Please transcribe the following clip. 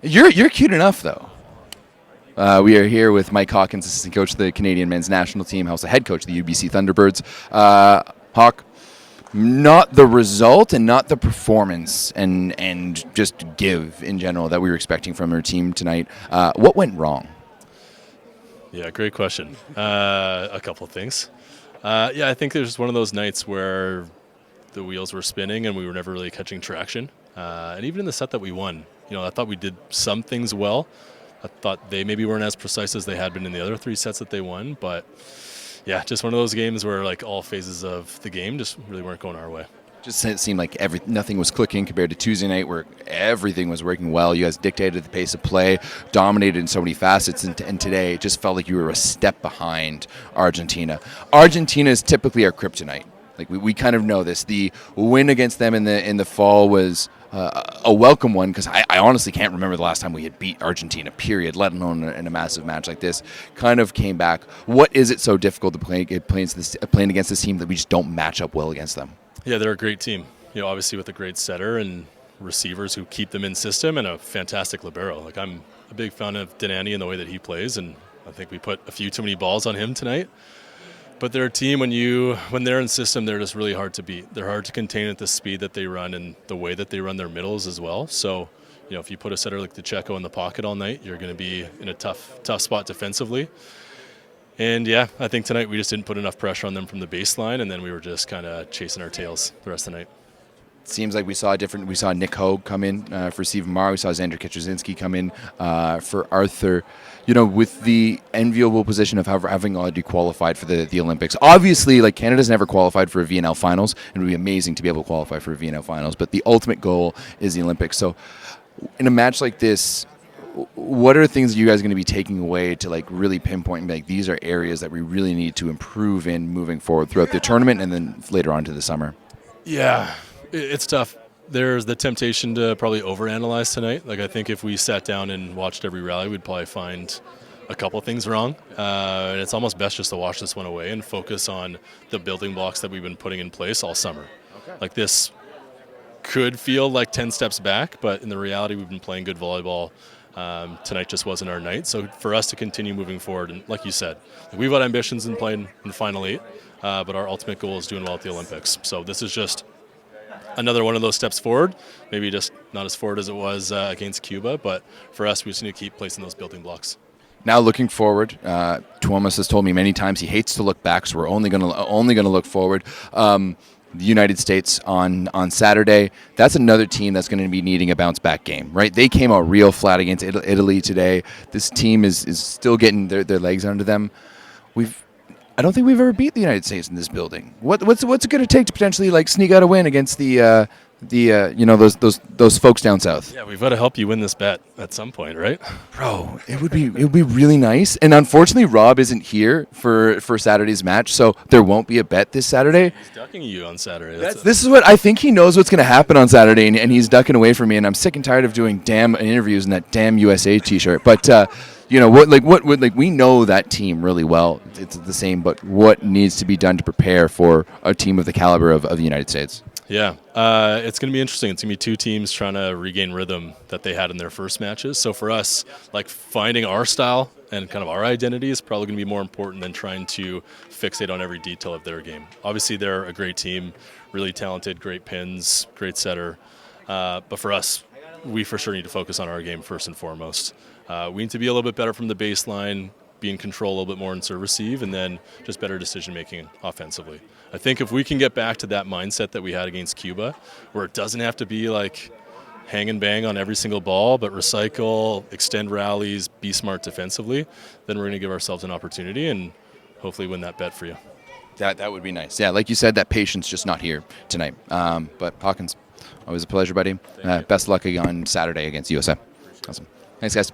You're cute enough, though. We are here with Mike Hawkins, assistant coach of the Canadian men's national team, also head coach of the UBC Thunderbirds. Hawk, not the result and not the performance and just give in general that we were expecting from our team tonight. What went wrong? Yeah, great question. A couple of things. I think there's one of those nights where the wheels were spinning and we were never really catching traction. And even in the set that we won, I thought we did some things well. I thought they maybe weren't as precise as they had been in the other three sets that they won. But, yeah, just one of those games where, like, all phases of the game just really weren't going our way. Just it seemed like nothing was clicking compared to Tuesday night where everything was working well. You guys dictated the pace of play, dominated in so many facets, and today it just felt like you were a step behind Argentina. Argentina is typically our kryptonite. Like we kind of know this. The win against them in the fall was a welcome one because I honestly can't remember the last time we had beat Argentina, period, let alone in a massive match like this. Kind of came back. What is it so difficult to playing against this team that we just don't match up well against them? Yeah, they're a great team. Obviously with a great setter and receivers who keep them in system and a fantastic libero. Like I'm a big fan of Denani and the way that he plays, and I think we put a few too many balls on him tonight. But they're a team when they're in system, they're just really hard to beat. They're hard to contain at the speed that they run and the way that they run their middles as well. So, if you put a setter like DeCecco in the pocket all night, you're going to be in a tough spot defensively. And yeah, I think tonight we just didn't put enough pressure on them from the baseline, and then we were just kind of chasing our tails the rest of the night. Seems like we saw Nick Hogue come in for Stephen Marr. We saw Xander Kitcherzinski come in for Arthur. With the enviable position of having already qualified for the Olympics. Obviously, like Canada's never qualified for a VNL finals, and it would be amazing to be able to qualify for a VNL finals. But the ultimate goal is the Olympics. So, in a match like this, what are things that you guys are going to be taking away to like really pinpoint and be like these are areas that we really need to improve in moving forward throughout the tournament and then later on to the summer? Yeah, it's tough. There's the temptation to probably overanalyze tonight. Like I think if we sat down and watched every rally, we'd probably find a couple things wrong. And it's almost best just to wash this one away and focus on the building blocks that we've been putting in place all summer. Okay. Like this could feel like 10 steps back, but in the reality, we've been playing good volleyball. Tonight just wasn't our night. So for us to continue moving forward, and like you said, we've got ambitions in playing in Final 8, but our ultimate goal is doing well at the Olympics. So this is just another one of those steps forward, maybe just not as forward as it was against Cuba, but for us, we just need to keep placing those building blocks. Now looking forward, Tuomas has told me many times he hates to look back, so we're only going to look forward. The United States on Saturday, that's another team that's going to be needing a bounce-back game, right? They came out real flat against Italy today. This team is still getting their legs under them. I don't think we've ever beat the United States in this building. What's it going to take to potentially like sneak out a win against those folks down south? Yeah, we've got to help you win this bet at some point, right? Bro, it would be really nice. And unfortunately, Rob isn't here for Saturday's match, so there won't be a bet this Saturday. He's ducking you on Saturday. This is what I think he knows what's going to happen on Saturday, and he's ducking away from me. And I'm sick and tired of doing damn interviews in that damn USA T-shirt. But we know that team really well. It's the same, but what needs to be done to prepare for a team of the caliber of the United States? Yeah, it's going to be interesting. It's going to be two teams trying to regain rhythm that they had in their first matches. So for us, like finding our style and kind of our identity is probably going to be more important than trying to fixate on every detail of their game. Obviously, they're a great team, really talented, great pins, great setter. But for us, we for sure need to focus on our game first and foremost. We need to be a little bit better from the baseline, be in control a little bit more in serve receive, and then just better decision making offensively. I think if we can get back to that mindset that we had against Cuba, where it doesn't have to be like hang and bang on every single ball, but recycle, extend rallies, be smart defensively, then we're going to give ourselves an opportunity and hopefully win that bet for you. That would be nice. Yeah, like you said, that patience just not here tonight. But Hawkins, always a pleasure, buddy. Best of luck on Saturday against USA. Awesome. Thanks, guys.